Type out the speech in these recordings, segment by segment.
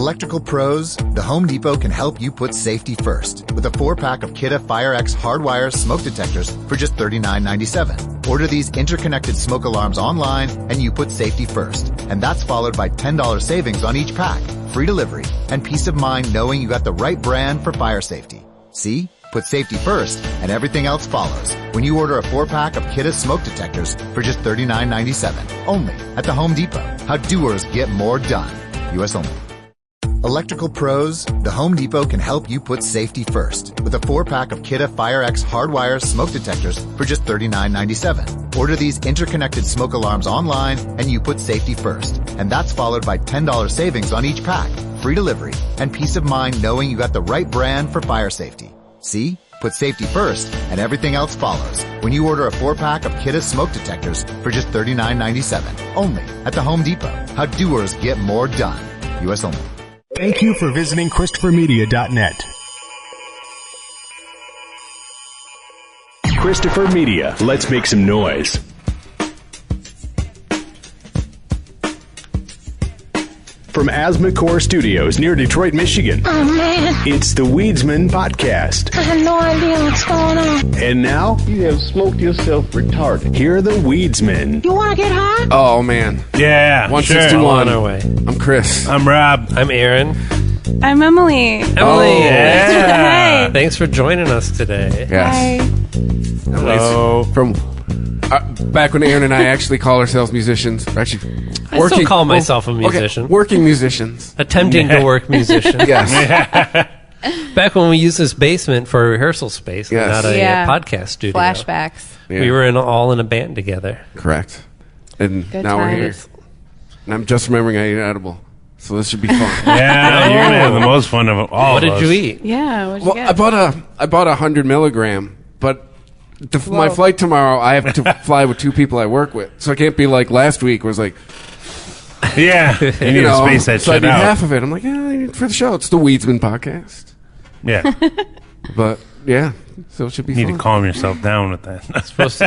Electrical pros, the Home Depot can help you put safety first with a 4-pack of Kidde FireX hardwire smoke detectors for just $39.97. Order these interconnected smoke alarms online and you put safety first. And that's followed by $10 savings on each pack, free delivery, and peace of mind knowing you got the right brand for fire safety. See? Put safety first and everything else follows when you order a 4-pack of Kidde smoke detectors for just $39.97. Only at the Home Depot. How doers get more done. U.S. only. Electrical pros, the Home Depot can help you put safety first with a 4-pack of Kidde FireX hardwire smoke detectors for just $39.97. Order these interconnected smoke alarms online and you put safety first. And that's followed by $10 savings on each pack, free delivery, and peace of mind knowing you got the right brand for fire safety. See? Put safety first and everything else follows when you order a 4-pack of Kidde smoke detectors for just $39.97. Only at the Home Depot. How doers get more done. U.S. only. Thank you for visiting ChristopherMedia.net. Christopher Media. Let's make some noise. From Asthma Core Studios near Detroit, Michigan. Oh, man. It's the Weedsman Podcast. I have no idea what's going on. And now, you have smoked yourself retarded. Here are the Weedsmen. You want to get high? Oh, man. Yeah, 161. Sure. On our way. I'm Chris. I'm Rob. I'm Aaron. I'm Emily. Emily. Yeah. Hey. Thanks for joining us today. Yes. Hi. Hello. From back when Aaron and I actually call ourselves musicians. Actually, I still call myself a musician. Okay, working musicians. Attempting to work musician. Yes. Back when we used this basement for a rehearsal space, Yes. not a podcast studio. Flashbacks. Yeah. We were all in a band together. Correct. And Good now we're here. times. And I'm just remembering I ate an edible. So this should be fun. Yeah, you're going to have the most fun of all What of us. did you eat? Yeah, what'd you Well, get? I bought 100 milligram, but my flight tomorrow, I have to fly with 2 people I work with. So I can't be like last week where it was like, Yeah, you need to space that so I shit need out. half of it. I'm like, yeah, for the show. It's the Weedsman Podcast. Yeah, But, yeah, so it should be you need fun. to calm yourself down with that. That's Supposed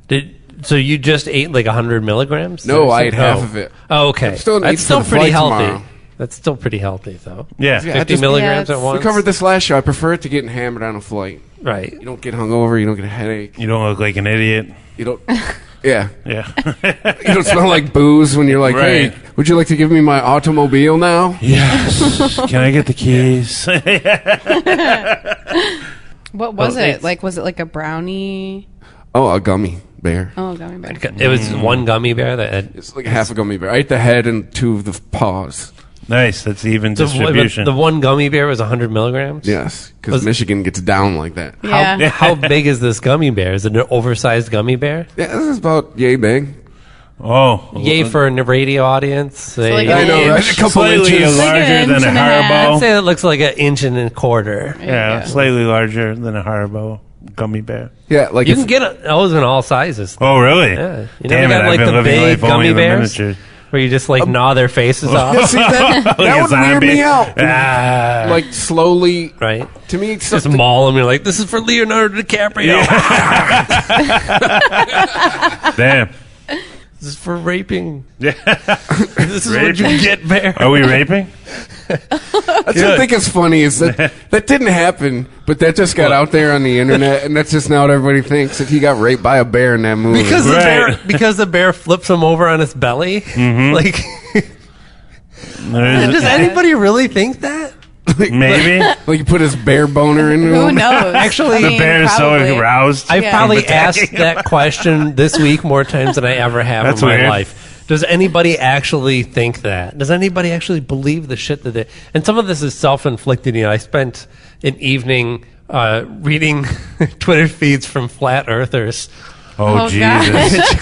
to, so you just ate like 100 milligrams? No, Or I ate something? half of it. Oh, okay. I'm still gonna That's eat still for the pretty flight healthy. tomorrow. That's still pretty healthy, though. Yeah. Yeah, 50 just- milligrams Yeah, at once? We covered this last show. I prefer it to getting hammered on a flight. Right. You don't get hungover. You don't get a headache. You don't look like an idiot. You don't. Yeah. Yeah. You don't smell like booze when you're like, Right. hey, would you like to give me my automobile now? Yes. Can I get the keys? What was Well, it? Like, was it like a brownie? Oh, a gummy bear. Oh, gummy bear. It was one gummy bear that had... It's like half a gummy bear. I ate the head and 2 of the paws. Nice. That's even So distribution. the one gummy bear was 100 milligrams? Yes, because Was- Michigan gets down like that. Yeah. How big is this gummy bear? Is it an oversized gummy bear? Yeah, this is about yay big. Oh. Yay for a radio audience. like I know, right? A couple Slightly inches. larger Like an than inch a and a half. Haribo. I'd say it looks like an inch and a quarter. Yeah, slightly larger than a Haribo gummy bear. Yeah, like You if- can get those in all sizes. Oh, really? Yeah. You Damn never it, got I've like been the living big life only gummy in the bears miniatures. where you just like gnaw their faces off. See, that Like would a weird zombie. me out. Ah. Like slowly, Right? to me, it's Just maul them. You're like, this is for Leonardo DiCaprio. Damn. This is for raping. Yeah. This is what you get, bear. Are we raping? That's what I think is funny is that that didn't happen, but that just got out there on the internet, and that's just now what everybody thinks that he got raped by a bear in that movie. Because the bear flips him over on his belly. Mm-hmm. Like, does anybody really think that? Maybe. Like you put his bear boner in Who him. knows? Actually, The bear is so probably. aroused. I've Yeah. probably from attacking asked him. that question this week more times than I ever have That's in my weird. life. Does anybody actually think that? Does anybody actually believe the shit that they... And some of this is self-inflicted. You know, I spent an evening reading Twitter feeds from flat earthers, Oh, Oh, Jesus.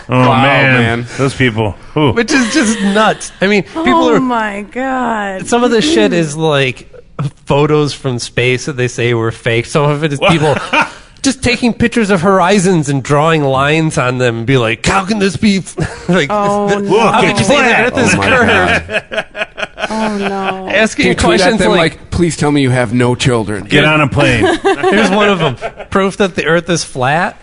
Oh, Wow, man. man. Those people. Ooh. which is just nuts. I mean, people Oh are... my god. Some of this shit is like photos from space that they say were fake. Some of it is people just taking pictures of horizons and drawing lines on them and be like, how can this be? Like, Oh, no. how could you say the Earth is Oh, my curved? Oh no. Asking You tweet at questions them like, like, please tell me you have no children. Get on a plane. here's one of them. Proof that the Earth is flat.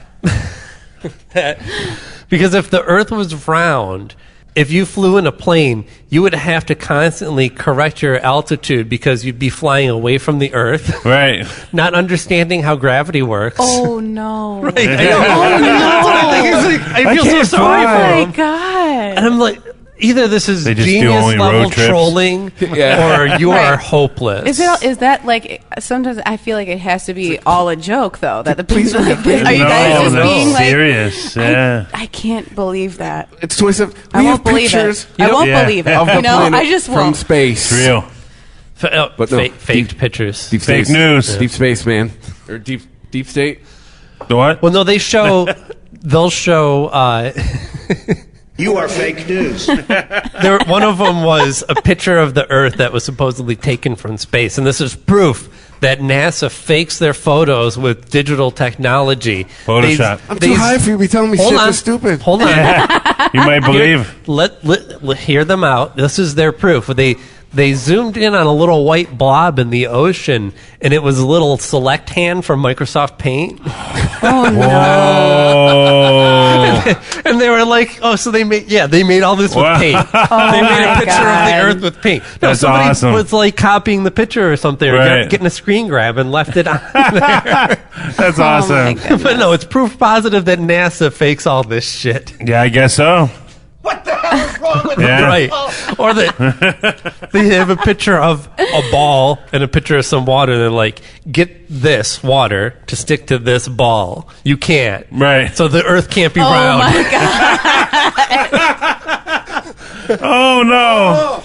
Because if the Earth was round, if you flew in a plane, you would have to constantly correct your altitude because you'd be flying away from the Earth. Right. Not understanding how gravity works. Oh no! Right. I feel so sorry for Oh him. my god! And I'm like, either this is They just do genius only level road trips. trolling, or you are hopeless. Is that like sometimes I feel like it has to be all a joke though that the Please police don't are get you guys just no, being like serious. Yeah. I can't believe that. It's 27. I We won't have believe pictures it. I won't Yeah. believe it. of the You know, planet I just from won't. space. It's real. But no, faked pictures. Deep Fake space. news. Deep space, man. Or deep state. The what? Well, no, they'll show. You are fake news. One of them was a picture of the Earth that was supposedly taken from space, and this is proof that NASA fakes their photos with digital technology. Photoshop. I'm too high for you to be telling me shit Hold on. that's stupid. Hold on. You might believe. Let hear them out. This is their proof. They zoomed in on a little white blob in the ocean, and it was a little select hand from Microsoft Paint. Oh no! Whoa. And they were like, "Oh, so they made all this with Wow. paint. They made a picture of the Earth with paint. No, That's somebody awesome. was like copying the picture or something, or Right. getting a screen grab and left it on there. That's Oh, my awesome. goodness. But no, it's proof positive that NASA fakes all this shit. Yeah, I guess so. What the hell is wrong with Yeah. Right. Or that they have a picture of a ball and a picture of some water, and they're like, get this water to stick to this ball. You can't. Right. So the Earth can't be Oh round. my god! Oh, no.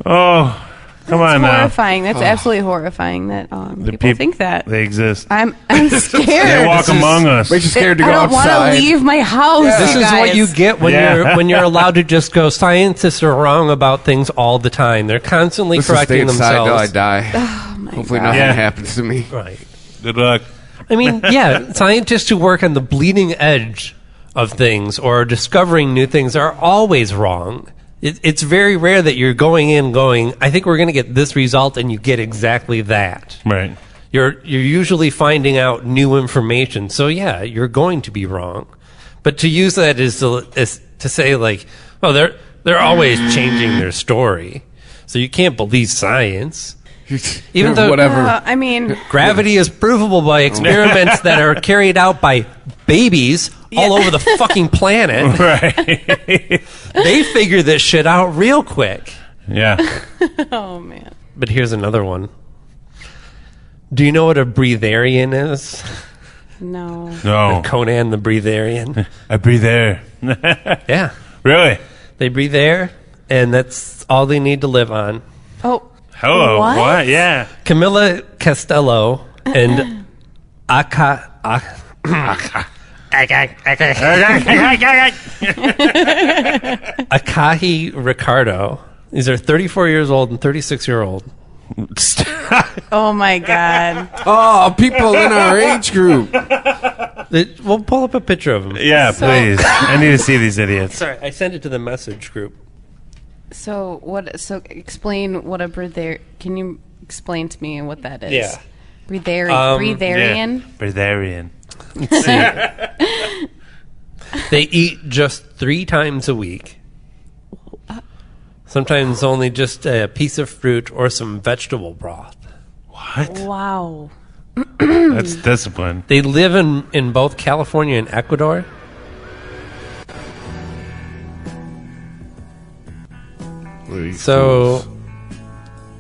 Oh, come on now. Horrifying. That's absolutely horrifying that The people peop- think that. They exist. I'm scared. They walk among us. Makes you scared to go I don't want outside. to leave my house. This you is what guys. you get when Yeah. you're allowed to just go. Scientists are wrong about things all the time. They're constantly Let's just stay correcting inside till I themselves. die. Oh my Hopefully God. nothing Yeah. happens to me. Right. Good luck. I mean, yeah, scientists who work on the bleeding edge of things or discovering new things are always wrong. It's very rare that you're going in going, I think we're going to get this result, and you get exactly that. Right. You're usually finding out new information. So, yeah, you're going to be wrong. But to use that is to say, like, oh, they're always changing their story. So you can't believe science. Even though whatever. I mean, gravity is provable by experiments that are carried out by babies all over the fucking planet. Right. They figure this shit out real quick. Yeah. oh man. But here's another one. Do you know what a breatharian is? No. No. Conan the Breatharian. I breathe air. Yeah. Really? They breathe air, and that's all they need to live on. Oh. Hello. What? Yeah. Camilla Costello and Akahi Ricardo. These are 34 years old and 36-year-old. Oh my God. Oh, people in our age group. We'll pull up a picture of them. Yeah, please. I need to see these idiots. Sorry, I sent it to the message group. So what? So explain what a breatharian. Can you explain to me what that is? Yeah. Breatharian. Breatharian. Let's see. They eat just 3 times a week. Sometimes only just a piece of fruit or some vegetable broth. What? Wow. That's discipline. They live in both California and Ecuador. So,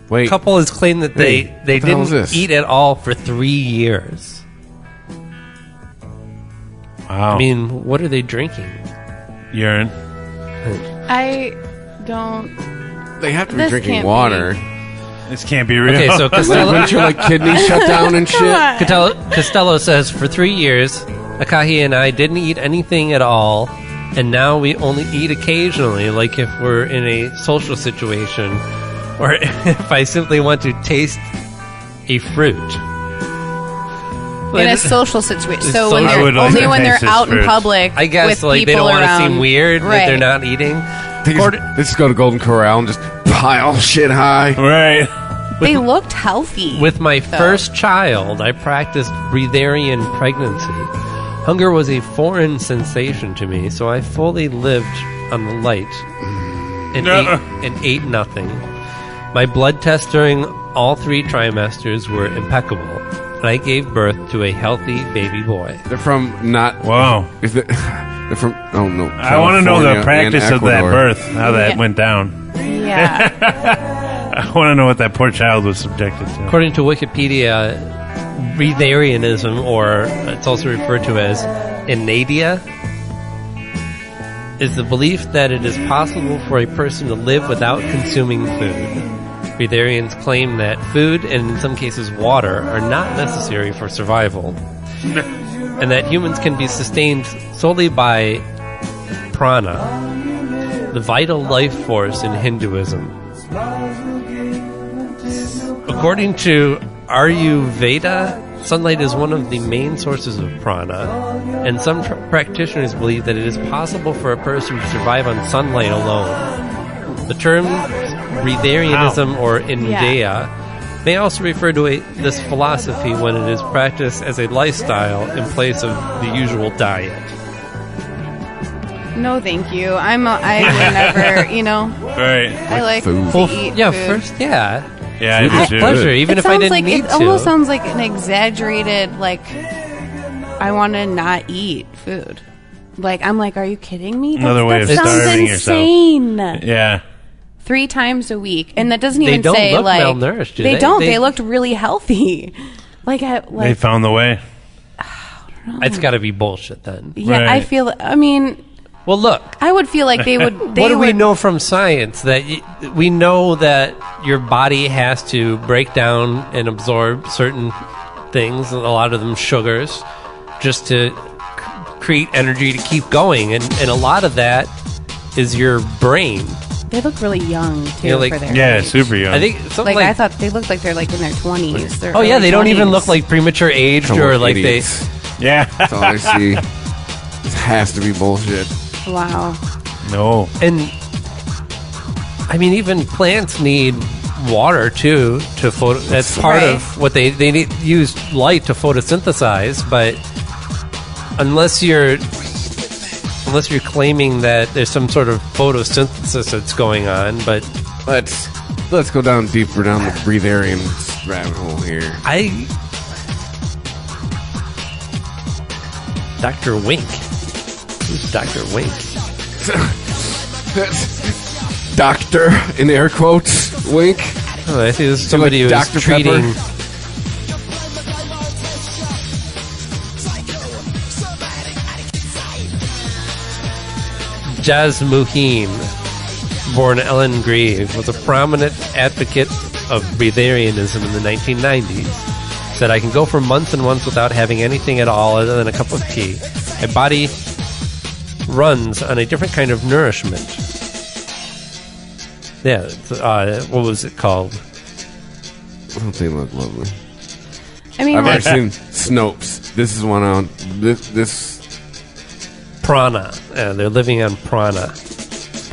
Wait. a couple has claimed that they What the hell is didn't this? eat at all for 3 years. Wow. I mean, what are they drinking? urine. I don't. They have to be This drinking can't water. This can't be real. Okay, so Costello, Wouldn't your kidneys shut down and shit? Costello says, for 3 years, Akahi and I didn't eat anything at all, and now we only eat occasionally, like if we're in a social situation, or if I simply want to taste a fruit. In a social situation. So when I they're would like only to when they're taste this out in fruit. public. I guess with like they people don't want to around. seem weird that Right. they're not eating. They just go to Golden Corral and just pile shit high. Right. They looked healthy. With my though. first child, I practiced breatharian pregnancy. Hunger was a foreign sensation to me, so I fully lived on the light and ate nothing. My blood tests during all 3 trimesters were impeccable, and I gave birth to a healthy baby boy. They're from not. Wow. Is it? They're from. Oh no. I want to know the practice of that birth, how that Yeah. went down. Yeah. I want to know what that poor child was subjected to. According to Wikipedia, breatharianism, or it's also referred to as inadia, is the belief that it is possible for a person to live without consuming food. Breatharians claim that food, and in some cases water, are not necessary for survival, and that humans can be sustained solely by prana, the vital life force in Hinduism. According to Ayurveda, sunlight is one of the main sources of prana, and some practitioners believe that it is possible for a person to survive on sunlight alone. The term breatharianism or India may also refer to this philosophy when it is practiced as a lifestyle in place of the usual diet. No, thank you. I would never, Right. I like food. to eat Yeah, food. first, yeah. Yeah, I It's do a too. pleasure, even if I sounds didn't like, need it to. almost sounds like an exaggerated, like, I want to not eat food. Like, I'm like, are you kidding me? Another way of that sounds starving yourself. insane. Yeah. 3 times a week, and that doesn't They even don't say look like malnourished, do they they? don't. They- They looked really healthy. They found the way. It's got to be bullshit then. Yeah, I Right. feel. I mean, Well, look. I would feel like they would. They What do we would- know from science? That we know that your body has to break down and absorb certain things, a lot of them sugars, just to create energy to keep going. And a lot of that is your brain. They look really young too You know, like- for their Yeah, age. super young. I think something Like, like, I thought they looked like they're like in their 20s. Their oh yeah, early they don't even 20s. look like premature aged Couple or of like idiots. Yeah. That's all I see. This has to be bullshit. Wow. No. And I mean, even plants need water too to photo. That's part Right. of what they need. Use light to photosynthesize, but unless you're claiming that there's some sort of photosynthesis that's going on, but Let's go down deeper down the breatharian rabbit hole here. Dr. Wink. Who's Dr. Wink? Doctor in air quotes. Wink. Oh, I think this is somebody like who's Dr. treating. Pepper? Jaz Muheen, born Ellen Grieve, was a prominent advocate of breatharianism in the 1990s. Said, I can go for months and months without having anything at all other than a cup of tea. My body runs on a different kind of nourishment. Yeah, what was it called? Don't they look lovely? I mean, I've like, actually seen Snopes. This is one on this. Prana. They're living on prana.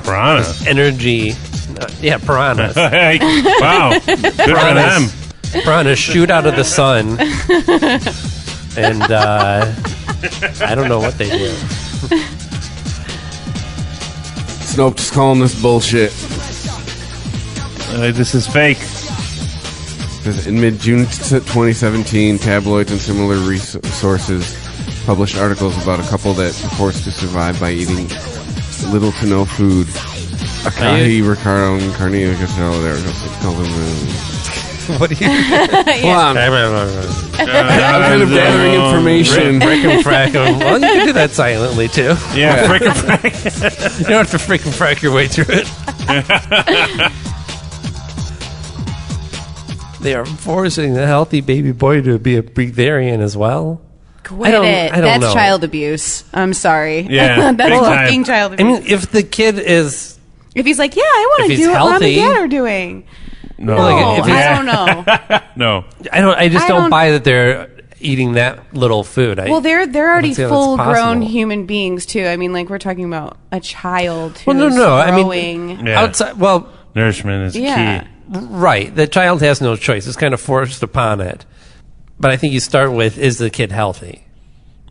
Piranha. Energy. Yeah, piranhas. Wow. Good for them. Piranhas shoot out of the sun. And I don't know what they do. Snopes is calling this bullshit. This is fake. Says, in mid-June 2017, tabloids and similar sources published articles about a couple that were forced to survive by eating little to no food. Akahi, Ricardo, and Carneo, What do you... Hold on. I'm kind of gathering information. Frick and frack 'em. Well, you can do that silently, too. Yeah, frick and frack. You don't have to frick and frack your way through it. They are forcing the healthy baby boy to be a breatharian as well. quit I it. don't That's know. child abuse. I'm sorry. Yeah, That's big time. fucking child I abuse. mean, if the kid is... If he's like, yeah, I want If to he's do what mom and healthy- dad are doing. No. Like, Oh, if he's- I don't know. No. I just I don't don't- buy that they're eating that little food. Well, they're already see how that's full-grown possible. human beings too. I mean, like we're talking about a child who's Well, no. I growing. mean, Yeah. outside... Well, Nourishment is Yeah. key. right. The child has no choice. It's kind of forced upon it. But I think you start with, is the kid healthy?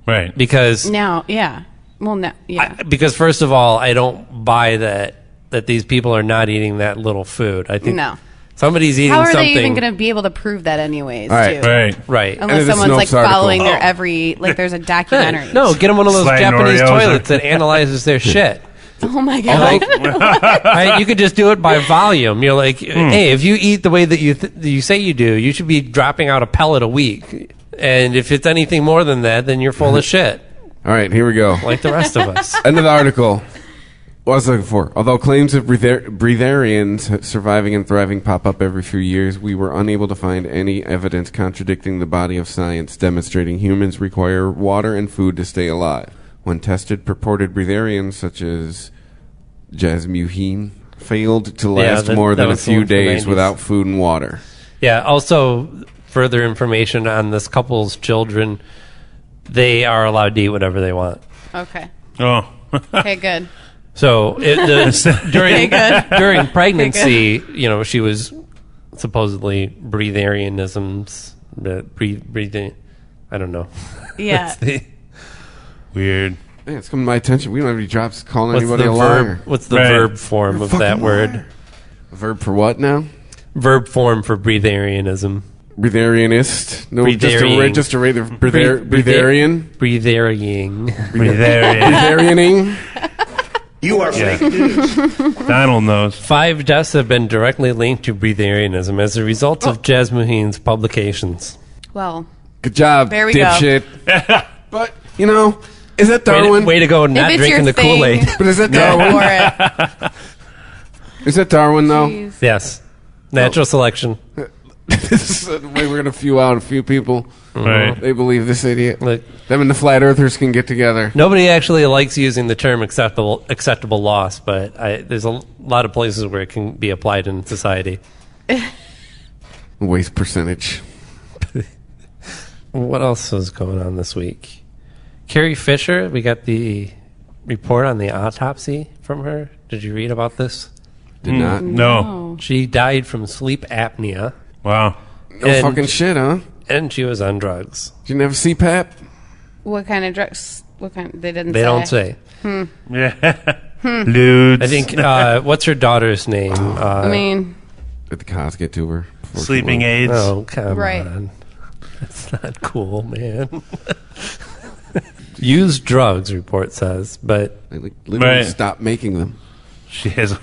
Right. Because... Now, yeah. Well, no, yeah. because first of all, I don't buy that that these people are not eating that little food. I think No. somebody's eating How are something. they even going to be able to prove that anyways? Right. Too? Right. Right. Unless And someone's like Snopes article. following their every, like there's a documentary. No, get them one of those Sliding Japanese Oreos toilets that analyzes their shit. Oh my God. Right? You could just do it by volume. You're like, hey, if you eat the way that you say you do, you should be dropping out a pellet a week. And if it's anything more than that, then you're full of shit, All right, here we go. like the rest of us. End of the article. What I was looking for. Although claims of breatharians surviving and thriving pop up every few years, we were unable to find any evidence contradicting the body of science demonstrating humans require water and food to stay alive. When tested, purported breatharians such as Jasmuheen failed to last more than a was the few one from the days 90s. without food and water. Yeah, also, further information on this couple's children, they are allowed to eat whatever they want. Okay. Oh. Okay, good. So during good. during pregnancy, she was supposedly breatharianisms, breathing. I don't know. Yeah. Weird. Hey, it's come to my attention. We don't have any jobs calling What's anybody the a liar. verb? What's the Right. verb form of that word? A verb for what now? Verb form for breatharianism. Breatharianist? No, Breatharian. just a regular breatharian? Breatharying. Breatharianing? You are fake news. Donald knows. 5 deaths have been directly linked to breatharianism as a result of Jasmuheen's publications. Well, Good job, There we go. dipshit. But, is that Darwin? Way to go not if it's your drinking the thing, Kool-Aid. But is that go Darwin? for it. Is that Darwin, though? Jeez. Yes. Natural selection. This is the way we're going to few out a few people. Right. They believe this idiot. Look, Them and the flat earthers can get together. nobody actually likes using the term acceptable loss, but there's a lot of places where it can be applied in society. Waste percentage. What else was going on this week? Carrie Fisher, we got the report on the autopsy from her. Did you read about this? Did not. No. She died from sleep apnea, Wow. No and- fucking shit, huh? and she was on drugs. Didn't have CPAP? What kind of drugs? What kind? They didn't. They don't say. Yeah. Ludes. I think, what's her daughter's name? I mean, Did the cows get to her? before she sleeping went? aids. Oh, come Right. on. That's not cool, man. Used drugs, report says, but They literally Right. stopped making them. She has.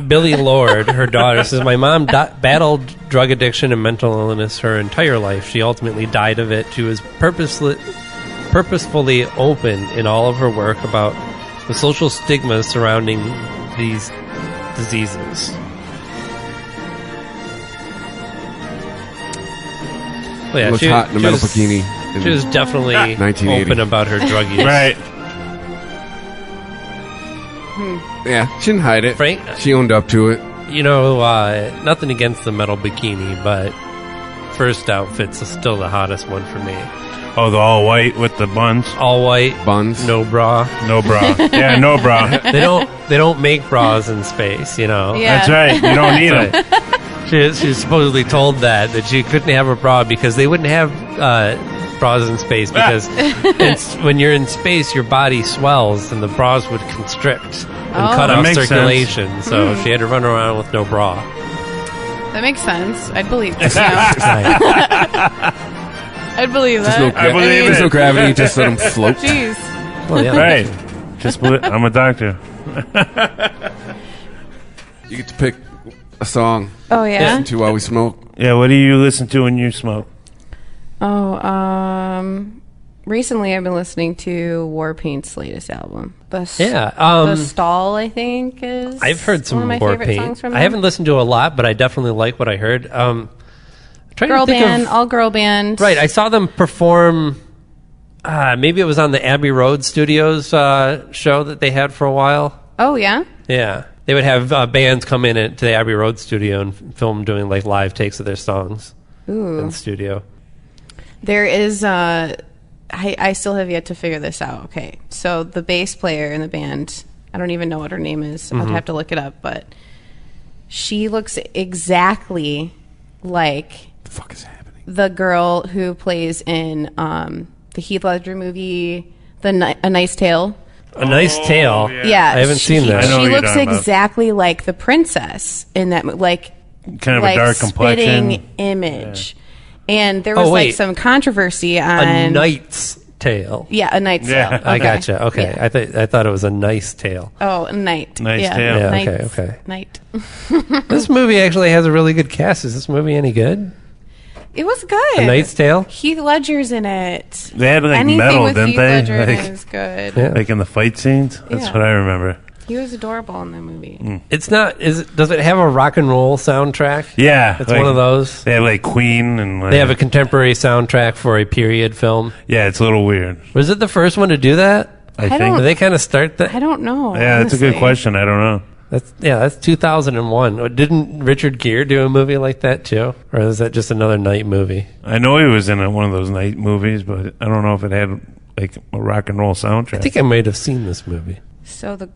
Billy Lord, her daughter, says, my mom battled drug addiction and mental illness her entire life. She ultimately died of it. She was purposefully open in all of her work about the social stigmas surrounding these diseases. Well, yeah, Looked hot in a metal bikini. She was definitely 1980. open about her drug use. Right. Yeah, she didn't hide it. Frank, She owned up to it. nothing against the metal bikini, but first outfit's still the hottest one for me. Oh, the all white with the buns. All white, Buns. no bra. No bra. Yeah, no bra. They don't make bras in space, yeah. That's right. You don't need them. She supposedly told that she couldn't have a bra because they wouldn't have bras in space because when you're in space, your body swells and the bras would constrict and cut That off makes circulation. So she had to run around with no bra. That makes sense. I'd believe this. I'd believe that. I believe There's it. no gravity, just let them float. Jeez. Well, yeah. Right. Just I'm a doctor. You get to pick a song Oh yeah. listen to while we smoke. Yeah, what do you listen to when you smoke? Oh, recently I've been listening to Warpaint's latest album. The Stall, I think, is. I've heard some one of my favorite Warpaint. songs from I them. haven't listened to a lot, but I definitely like what I heard. Trying Girl to think band, of, all girl band. right. I saw them perform. Maybe it was on the Abbey Road Studios show that they had for a while. Oh yeah. Yeah, they would have bands come in to the Abbey Road studio and film doing like live takes of their songs in the studio. There is. I still have yet to figure this out. Okay, so the bass player in the band, I don't even know what her name is. I'd have to look it up, but she looks exactly like The fuck is happening? the girl who plays in the Heath Ledger movie, A Nice Tale. A Nice Tale. Yeah, I haven't seen that. I know what She you're looks talking about. exactly like the princess in that, Kind of a dark complexion. spitting image. And there was some controversy on A Knight's Tale. Yeah, A Knight's Yeah. Tale. I Okay. gotcha. Okay, Yeah. I thought it was A Nice Tale. Oh, Night. Nice yeah. Tale. Yeah, Knight's okay. Night. This movie actually has a really good cast. Is this movie any good? It was good. A Knight's Tale. Heath Ledger's in it. They had Anything metal, with didn't Heath they? Ledger in it is good. Yeah. Like in the fight scenes. That's Yeah. what I remember. He was adorable in that movie. It's not. Does it have a rock and roll soundtrack? Yeah, It's one of those. They have Queen and They have a contemporary soundtrack for a period film. Yeah, it's a little weird. Was it the first one to do that? I don't- think. Did they kind of start that? I don't know. Yeah, that's a good honestly. question. I don't know. That's 2001. Didn't Richard Gere do a movie like that too, or is that just another night movie? I know he was in one of those night movies, but I don't know if it had a rock and roll soundtrack. I think I might have seen this movie. So the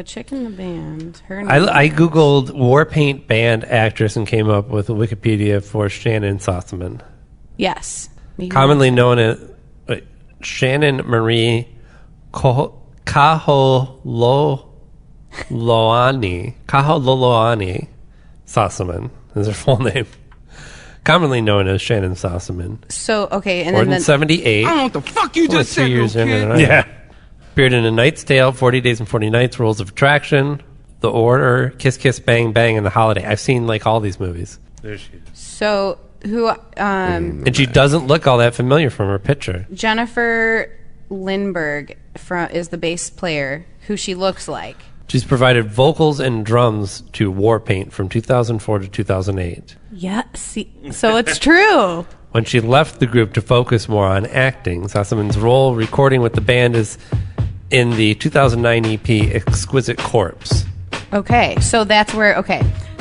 chick in the band, her name I is- googled Warpaint band actress and came up with a Wikipedia for Shannon Sossaman, Yes. commonly known as Shannon Marie Kahololoani Sossaman is her full name. Commonly known as Shannon Sossaman. So, okay, and Born then in 78. I don't know what the fuck you just said, 2 years little younger kid. than I am. Yeah. Appeared in A Knight's Tale, 40 Days and 40 Nights, Rules of Attraction, The Order, Kiss Kiss Bang Bang, and The Holiday. I've seen all these movies. There she is. So who And she doesn't look all that familiar from her picture. Jennifer Lindbergh is the bass player who she looks like. She's provided vocals and drums to Warpaint from 2004 to 2008. Yeah, see, so it's true. When she left the group to focus more on acting, Sossaman's role recording with the band is in the 2009 EP Exquisite Corpse. Okay, so that's where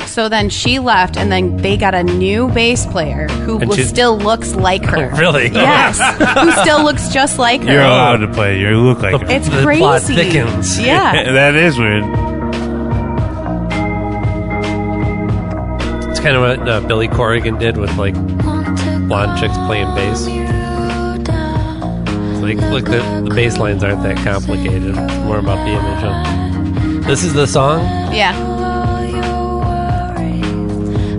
so then she left, and then they got a new bass player who And she- still looks like her. Oh, really? Yes, who still looks just like her. You're allowed to play. You look like her. It's The crazy. plot thickens. Yeah. That is weird. It's kind of what Billy Corrigan did with blonde chicks playing bass. Look, the bass lines aren't that complicated. It's more about the image. This is the song. Yeah.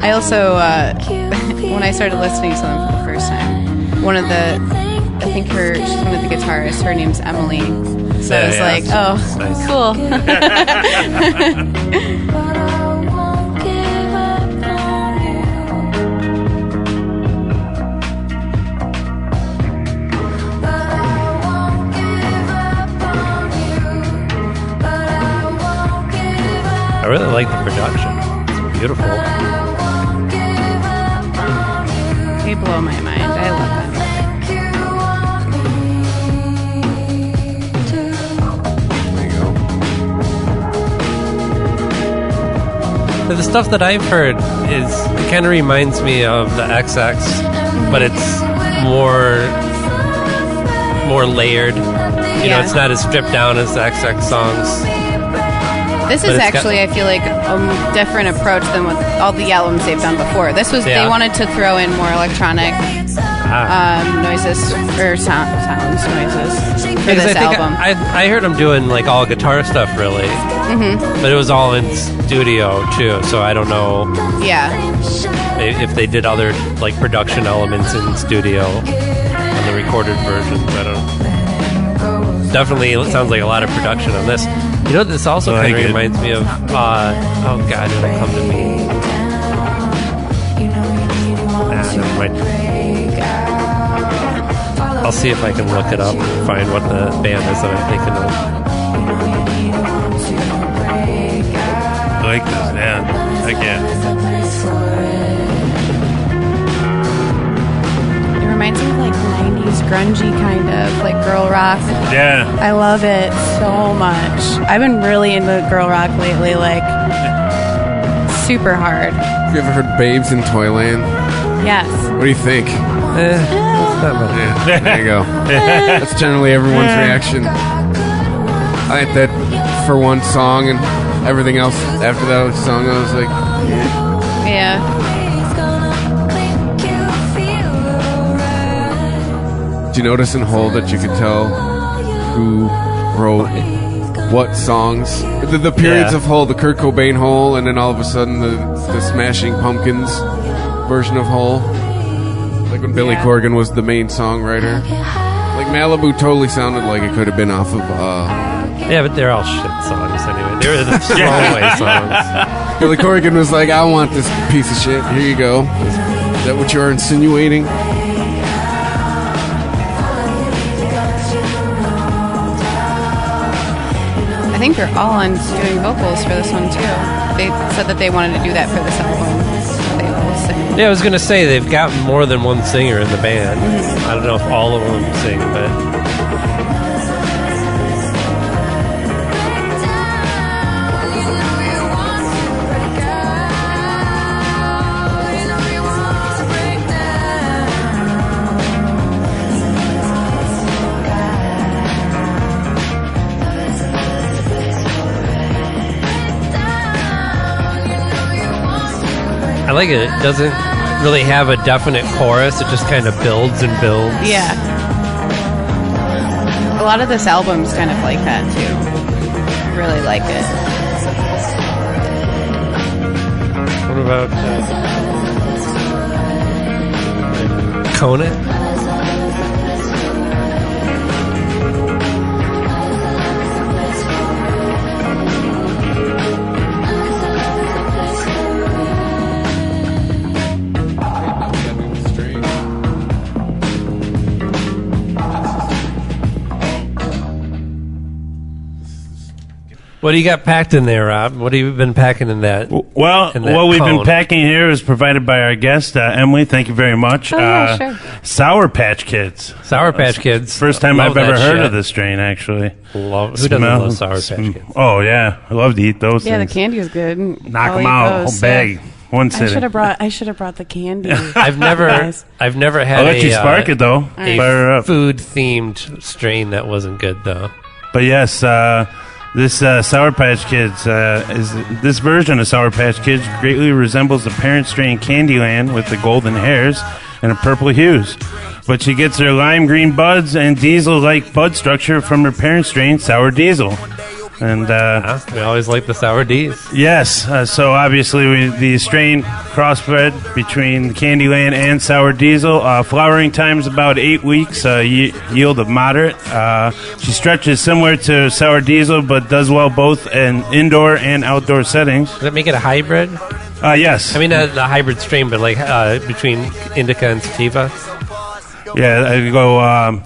I also, when I started listening to them for the first time, she's one of the guitarists, her name's Emily. So I was like, oh, Nice. cool. I really like the production. It's beautiful. They blow my mind. I love them. There you go. The stuff that I've heard it kind of reminds me of the XX, but it's more layered. You know, it's not as stripped down as the XX songs. This But is it's actually, I feel like, a different approach than with all the albums they've done before. This was, Yeah. they wanted to throw in more electronic noises, or sounds noises for Because this I think album. I heard them doing all guitar stuff really, but it was all in studio too. So I don't know Yeah. if they did other production elements in studio on the recorded versions. I don't. Definitely, it sounds like a lot of production on this. You know, this also kind of reminds me of. Oh God, it'll come to me. Never mind. I'll see if I can look it up and find what the band is that I'm thinking of. I like this, yeah. Heck yeah. It reminds me of 90s grungy kind of, girl rock. Yeah. I love it so much. I've been really into girl rock lately, super hard. Have you ever heard Babes in Toyland? Yes. What do you think? It's not bad. Yeah, there you go. That's generally everyone's reaction. I like that for one song, and everything else after that song, I was like, Yeah. Did you notice in Hole that you could tell who wrote what songs. The periods of Hole, the Kurt Cobain Hole, and then all of a sudden the Smashing Pumpkins version of Hole. Like when Billy Corgan was the main songwriter. Like Malibu totally sounded like it could have been off of... yeah, but they're all shit songs anyway. They're the throwaway songs. Billy Corgan was like, I want this piece of shit. Here you go. Is that what you're insinuating? I think they're all on doing vocals for this one too. They said that they wanted to do that for this album. So they will sing. Yeah, I was going to say they've got more than one singer in the band. I don't know if all of them sing, but... I like it. It doesn't really have a definite chorus. It just kind of builds and builds. Yeah. A lot of this album's kind of like that, too. I really like it. What about Conan? What do you got packed in there, Rob? What have you been packing in that? Well, what we've been packing here is provided by our guest, Emily. Thank you very much. Oh, yeah, sure. Sour Patch Kids. Sour Patch Kids. First time I've ever heard of this strain, actually. Who doesn't love Sour Patch Kids? Oh, yeah. I love to eat those Yeah, things. the candy is good. Knock them out, whole bag. One I sitting. should have brought the candy. I've never had I'll let you spark it, though. Right. Fire her up. food-themed strain that wasn't good, though. But yes, this Sour Patch Kids this version of Sour Patch Kids greatly resembles the parent strain Candyland with the golden hairs and the purple hues. But she gets her lime green buds and diesel-like bud structure from her parent strain Sour Diesel. And we always like the Sour D's. yes, so obviously the strain crossbred between Candyland and Sour Diesel. Flowering time is about 8 weeks. Yield of moderate. She stretches similar to Sour Diesel, but does well both in indoor and outdoor settings. Does that make it a hybrid? Yes. I mean, not a hybrid strain, but like between indica and sativa. Yeah,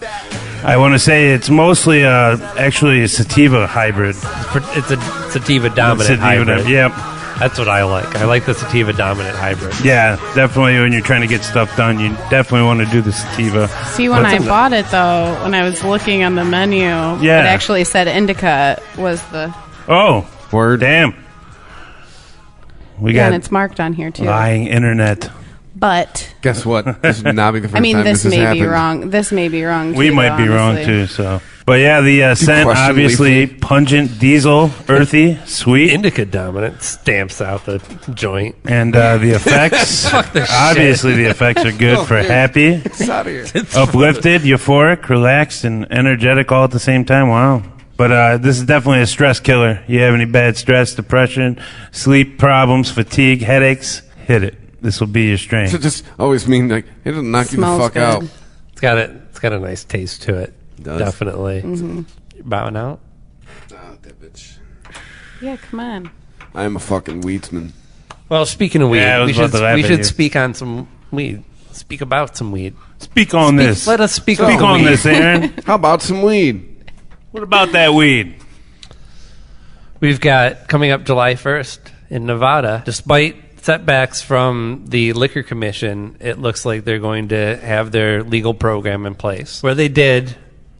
I want to say it's mostly actually a sativa hybrid. It's a sativa dominant hybrid. Yep. That's what I like. I like the sativa dominant hybrid. Yeah, definitely when you're trying to get stuff done, you definitely want to do the sativa. See, when I bought it, though, when I was looking on the menu, it actually said indica was the... Oh, word. Damn. We got and it's marked on here, too. Lying internet. But... Guess what? This would not be the first time this has may happened. be wrong. This may be wrong, too. We might be wrong, too, so... But yeah, the scent, obviously, pungent, diesel, earthy, sweet. Indica dominant stamps out the joint. And the effects, obviously the effects are good for happy, uplifted, euphoric, relaxed, and energetic all at the same time. Wow. But this is definitely a stress killer. You have any bad stress, depression, sleep problems, fatigue, headaches, hit it. This will be your strain. So just always mean like it'll knock you the fuck out. It's got a nice taste to it. It does. Definitely. Mm-hmm. Bowing out? Oh, that bitch. Yeah, come on. I am a fucking weedsman. Well, speaking of weed, Yeah, I was we about to laugh should at you. speak on some weed. Speak about some weed. Speak on this. Let us speak Speak on on weed. this, Aaron. How about some weed? What about that weed? We've got coming up July 1st in Nevada. Despite setbacks from the Liquor Commission, it looks like they're going to have their legal program in place. Where they did,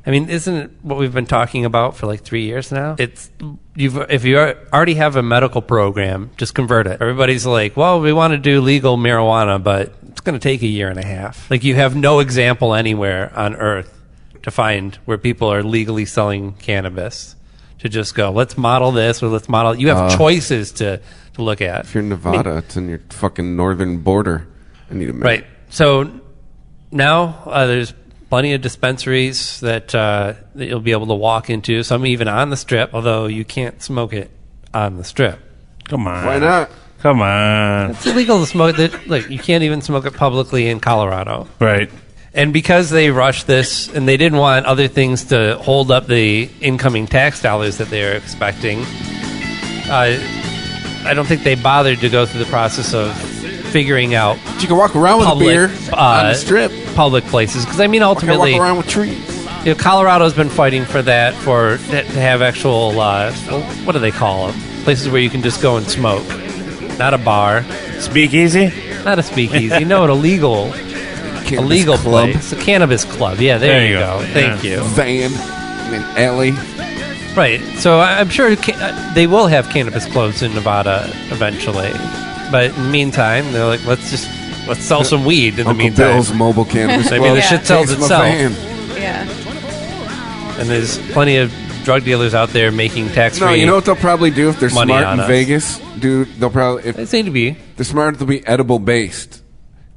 I mean, isn't it what we've been talking about for like 3 years now? If you already have a medical program, just convert it. Everybody's like, well, we want to do legal marijuana, but it's going to take a year and a half. Like, you have no example anywhere on earth to find where people are legally selling cannabis. To just go, let's model this or let's model. You have choices to look at. If you're in Nevada, it's in your fucking northern border. I need a minute. Right. So now there's plenty of dispensaries that you'll be able to walk into. Some even on the Strip, although you can't smoke it on the Strip. Come on. Why not? Come on. It's illegal to smoke it. Look, you can't even smoke it publicly in Colorado. Right. And because they rushed this and they didn't want other things to hold up the incoming tax dollars that they were expecting, I don't think they bothered to go through the process of figuring out But you can walk around with public, a beer on the Strip. public places. Because, I mean, You can ultimately, walk around with trees. Colorado's been fighting for that, to have actual, what do they call them? Places where you can just go and smoke. Not a bar. Speakeasy? Not a speakeasy. No, an illegal Cannabis club. place. A cannabis club. Yeah, there you go. Thank you. Van in an alley. Right. So I'm sure they will have cannabis clubs in Nevada eventually. But in the meantime, they're like, let's sell some weed in the Uncle meantime. Bill's mobile cannabis I club. mean, the shit sells Taste my itself. van. Yeah. And there's plenty of drug dealers out there making tax-free. No, you know what they'll probably do if they're money smart on in us. Vegas? Dude, they'll probably... If They seem to be. they're smart, they'll be edible based.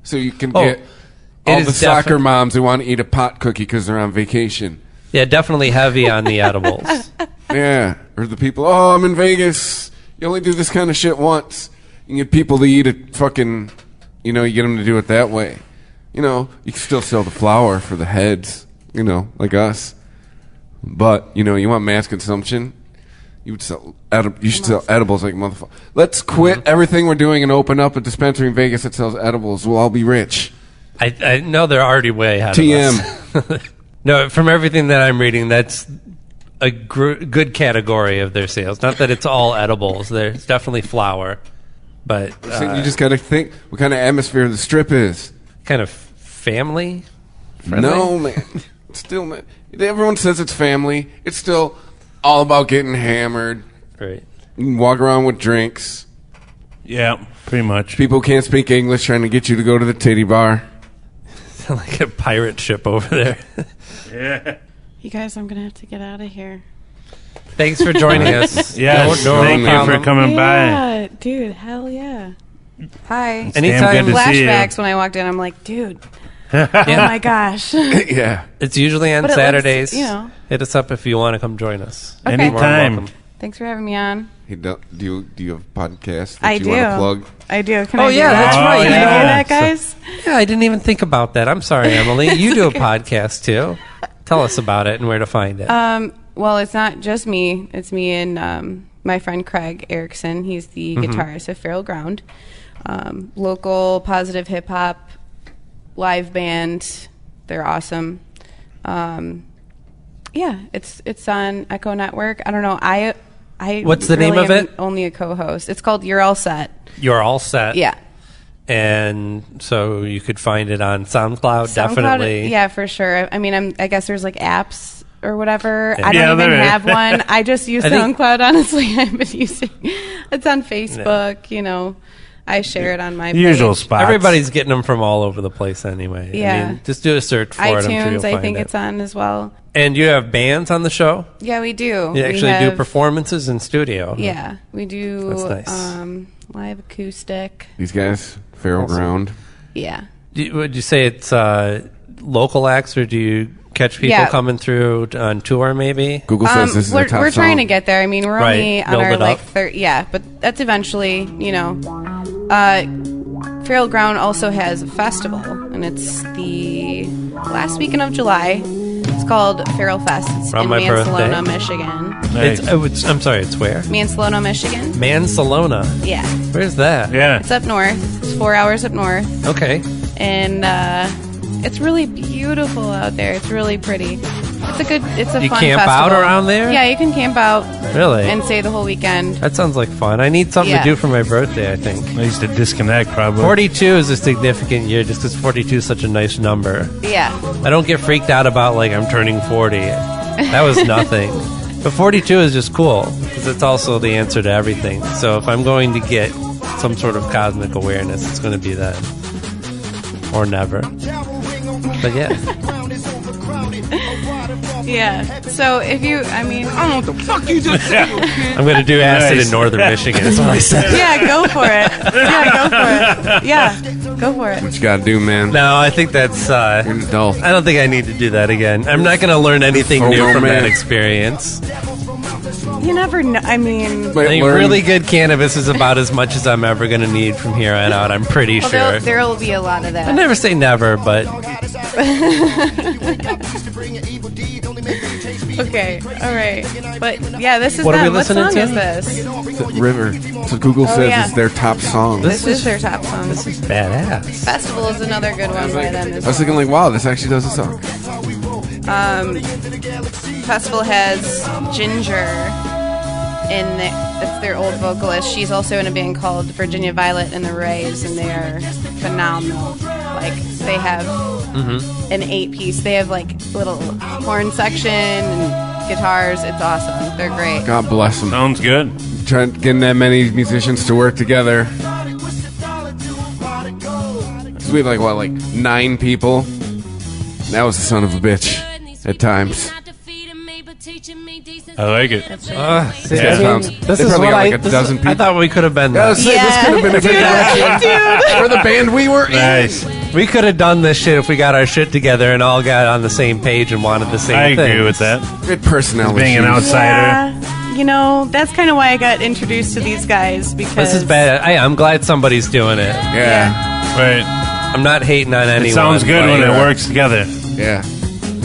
So you can Oh, get it all is the soccer defi- moms who want to eat a pot cookie because they're on vacation. Yeah, definitely heavy on the edibles. Yeah. Or the people, oh, I'm in Vegas. You only do this kind of shit once. You can get people to eat it fucking... You know, you get them to do it that way. You know, you can still sell the flour for the heads, you know, like us. But, you know, you want mass consumption? You should sell edibles like motherfucker. Let's quit everything we're doing and open up a dispensary in Vegas that sells edibles. We'll all be rich. I know they're already way ahead of TM. us. No, from everything that I'm reading, that's a good category of their sales. Not that it's all edibles. There's definitely flour. But So you just got to think what kind of atmosphere the Strip is. kind of family friendly? No, man. Still, man. Everyone says it's family. It's still all about getting hammered. Right. You can walk around with drinks. Yeah, pretty much. People who can't speak English trying to get you to go to the titty bar. Sound like a pirate ship over there. Yeah. You guys, I'm going to have to get out of here. Thanks for joining us. Yes, No thank you problem. for coming by. Yeah, dude, hell yeah. Hi. Anytime. good to see you. Flashbacks when I walked in, I'm like, dude, oh my gosh. Yeah. It's usually on But it looks, Saturdays. you know. Hit us up if you want to come join us. Okay. You're more than Anytime. welcome. Thanks for having me on. Hey, do you have a podcast that I you do. want to plug? I do. Can Oh, I do yeah, that? that's right. Can I Yeah. do that, guys? Yeah, I didn't even think about that. I'm sorry, Emily. You do a podcast too. Tell us about it and where to find it. Well, it's not just me. It's me and my friend Craig Erickson. He's the guitarist of Feral Ground. Local positive hip hop live band. They're awesome. Yeah, it's on Echo Network. I don't know. I What's the really name of am it? Only a co-host. It's called You're All Set. You're all set. Yeah. And so you could find it on SoundCloud, definitely. Yeah, for sure. I mean, I guess there's like apps or whatever. Yeah. I don't Yeah, even there is. have one. I just use I think- SoundCloud, honestly. I've been using it's on Facebook, you know. I share it on my Usual page. spots. Everybody's getting them from all over the place anyway. Yeah. I mean, just do a search for it. I'm sure iTunes, you'll I find think it. it's on as well. And you have bands on the show? Yeah, we do. You We actually do have- performances in studio. Yeah, we do That's nice. live acoustic. These guys, Feral Ground. Yeah. Would you say it's local acts, or do you catch people Yeah. coming through on tour maybe? Google says this is we're their top we're trying to song. get there. I mean, we're Right. only on Build our it like up. third. Yeah, but that's eventually, you know. Feral Ground also has a festival, and it's the last weekend of July. It's called Feral Fest. It's Around in my Mansalona, birthday. Michigan. Nice. I'm sorry, it's where? Mansalona, Michigan. Mansalona. Yeah, Where's that? Yeah. it's up north. It's 4 hours up north, Okay. and it's really beautiful out there. It's really pretty. It's a You fun camp festival. out around there? Yeah, you can camp out Really? and stay the whole weekend. That sounds like fun. I need something Yeah. to do for my birthday, I think. I used to disconnect probably. 42 is a significant year just because 42 is such a nice number. Yeah. I don't get freaked out about, like, I'm turning 40. That was nothing. But 42 is just cool because it's also the answer to everything. So if I'm going to get some sort of cosmic awareness, it's going to be then. Or never. But yeah. Yeah. So if you, I don't know what the fuck you just said. I'm going to do acid in northern Michigan. That's what I said. Yeah, go for it. Yeah, go for it. What you gotta do, man? No, I think that's. You're an adult. I don't think I need to do that again. I'm not going to learn anything new from that experience. You never know. I think really good cannabis is about as much as I'm ever going to need from here on out. I'm pretty sure. There will be a lot of that. I never say never, but. Okay, all right. But yeah, this is What are we them. What listening song to? is this? The River. So Google says yeah. it's their top song. This is their top song. This is badass. Festival is another good one by them as I was thinking, like, wow, this actually does a song. Festival has Ginger that's their old vocalist. She's also in a band called Virginia Violet and the Rays, and they are phenomenal. Like, they have an 8-piece. They have, like, little horn section and guitars. It's awesome. They're great. God bless them. Sounds good. Trying getting that many musicians to work together. So we had like 9 people. That was a son of a bitch at times. I like it. This They is probably what got like a dozen people. I thought we could have been Yeah, that. this could have been a good direction for the band we were in. Nice. We could have done this shit if we got our shit together and all got on the same page and wanted the same I thing. agree with that. Good personality. Being an outsider. Yeah, that's kind of why I got introduced to these guys, because This is bad. I'm glad somebody's doing it. Yeah. Right. I'm not hating on anyone. It sounds good when it works together. Yeah.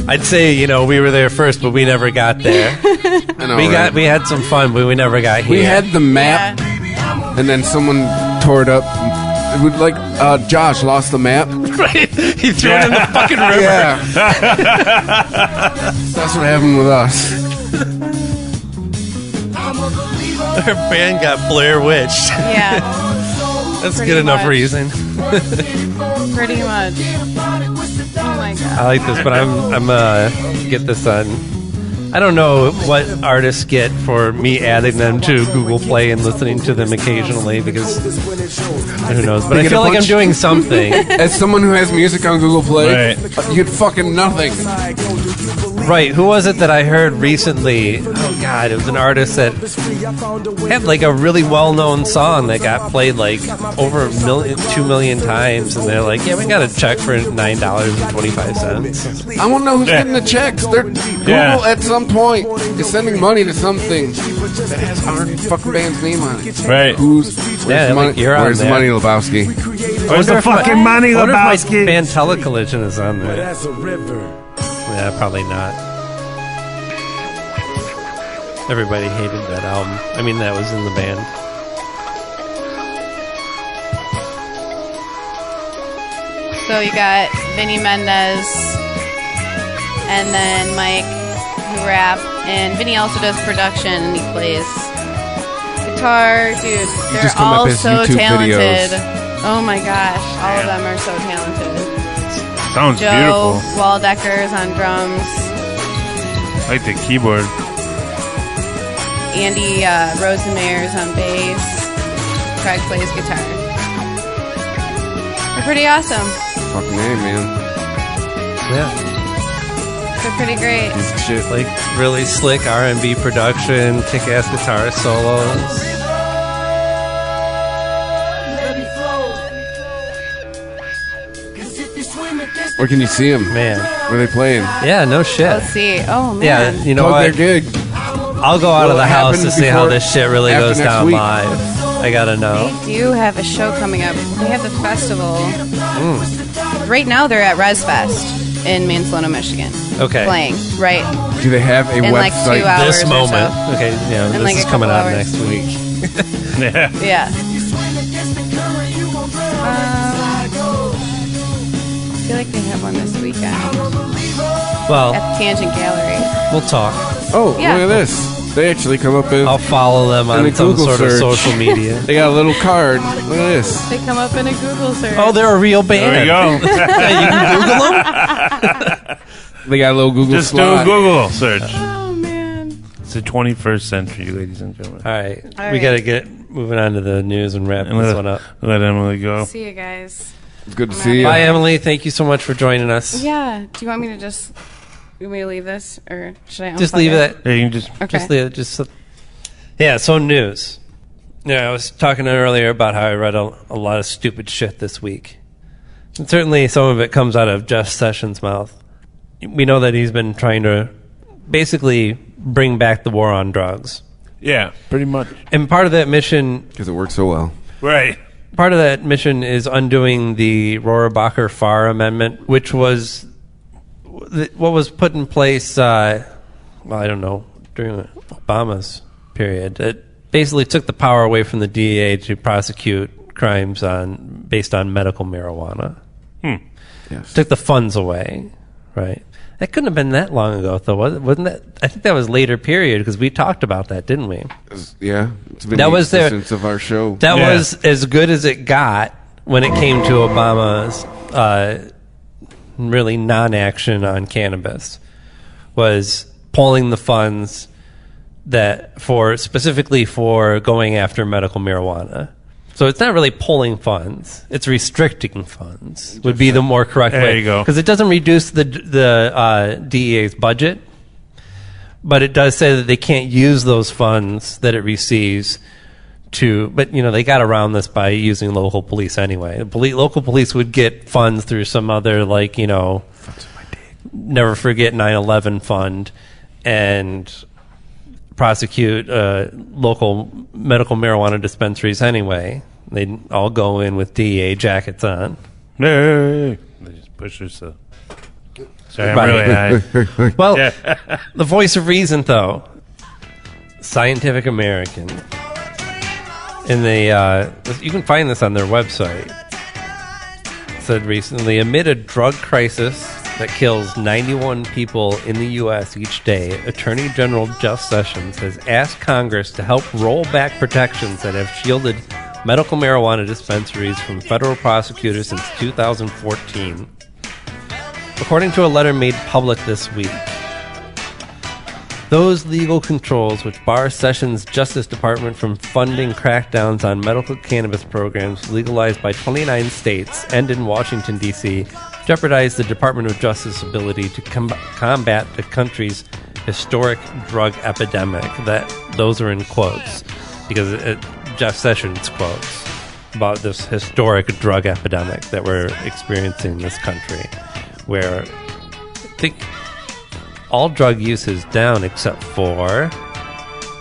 I'd say, we were there first, but we never got there. I know, right? We had some fun, but we never got here. We had the map, and then someone tore it up. It would Josh lost the map. Right? He threw it in the fucking river. Yeah. That's what happened with us. Our band got Blair Witched. Yeah. That's Pretty good enough much. reason. Pretty much. Oh my god. I like this, but I'm get this on. I don't know what artists get for me adding them to Google Play and listening to them occasionally, because who knows? But I feel like I'm doing something. As someone who has music on Google Play, Right. you get fucking nothing. Right, who was it that I heard recently? Oh god, it was an artist that had like a really well-known song that got played like over 2 million times, and they're like, yeah, we got a check for $9.25. I want to know who's getting the checks. Google at some point is sending money to something that has our fucking band's name on it. Right. Where's the money? you're on Where's the there. money, Lebowski? Where's the fucking money, I wonder if my Lebowski? band Telecollision is on there. Yeah, probably not. Everybody hated that album. I mean, that was in the band. So you got Vinny Mendez and then Mike, who rap, and Vinny also does production, and he plays guitar. Dude, they're just come up all as so YouTube talented. videos. Oh my gosh, all of them are so talented. Sounds Joe beautiful. Waldecker is on drums. I like the keyboard. Andy Rosenmayer is on bass. Craig plays guitar. They're pretty awesome. Fucking name, man. Yeah. They're pretty great. Piece of shit. Like really slick R&B production, kick-ass guitar solos. Where can you see them? Man. Where are they playing? Yeah, no shit. Let's see. Oh man. Yeah, you know Plug what? their gig. I'll go out Will of the it house happen to see how before- this shit really after goes next down week? live. I gotta know. They do have a show coming up. They have the festival. Right now they're at ResFest in Mansalona, Michigan. Okay. Playing, right? Do they have a In like website? 2 hours. This or moment. so. Okay, yeah, In this like is a coming couple out hours. next week. Yeah. Yeah. I feel like they have one this weekend Well, at the Tangent Gallery. we'll talk. Oh, Yeah. look at this. They actually come up as... I'll follow them In on a some Google sort of search. social media. They got a little card. Look at this. They come up in a Google search. Oh, they're a real band. There we go. You can Google them? They got a little Google Just do slot. a Google search. Oh man. It's the 21st century, ladies and gentlemen. All right. All We right. got to get moving on to the news and wrap And this one up. let Emily go. See you guys. It's good to see you. Bye, Emily. Thank you so much for joining us. Yeah. Do you want me to just? You want me to leave this, or should I Just unplug leave it. Yeah, you can just. Okay. Just leave it. Yeah. So news. Yeah, I was talking earlier about how I read a lot of stupid shit this week, and certainly some of it comes out of Jeff Sessions' mouth. We know that he's been trying to basically bring back the war on drugs. Yeah, pretty much. And part of that mission, Because it works so well. Right. part of that mission is undoing the Rohrabacher-Farr Amendment, which was what was put in place, I don't know, during Obama's period. It basically took the power away from the DEA to prosecute crimes based on medical marijuana. Yes. Took the funds away, right? That couldn't have been that long ago, though, wasn't that? I think that was later period, because we talked about that, didn't we? Yeah. It's been That the was their- existence of our show. That was as good as it got when it came to Obama's really non-action on cannabis, was pulling the funds that specifically for going after medical marijuana. So it's not really pulling funds; it's restricting funds. Would be the more correct way. There you go. Because it doesn't reduce the DEA's budget, but it does say that they can't use those funds that it receives to. But they got around this by using local police anyway. Local police would get funds through some other Never Forget 9/11 fund, and prosecute local medical marijuana dispensaries anyway. They'd all go in with DEA jackets on. They just push us. Sorry, I'm Right. really high. Well, the voice of reason, though, Scientific American, and you can find this on their website, said recently, amid a drug crisis that kills 91 people in the U.S. each day, Attorney General Jeff Sessions has asked Congress to help roll back protections that have shielded medical marijuana dispensaries from federal prosecutors since 2014. According to a letter made public this week, those legal controls which bar Sessions' Justice Department from funding crackdowns on medical cannabis programs legalized by 29 states and in Washington, D.C., jeopardize the Department of Justice's ability to combat the country's historic drug epidemic. Those are in quotes, because Jeff Sessions quotes about this historic drug epidemic that we're experiencing in this country, where I think all drug use is down except for,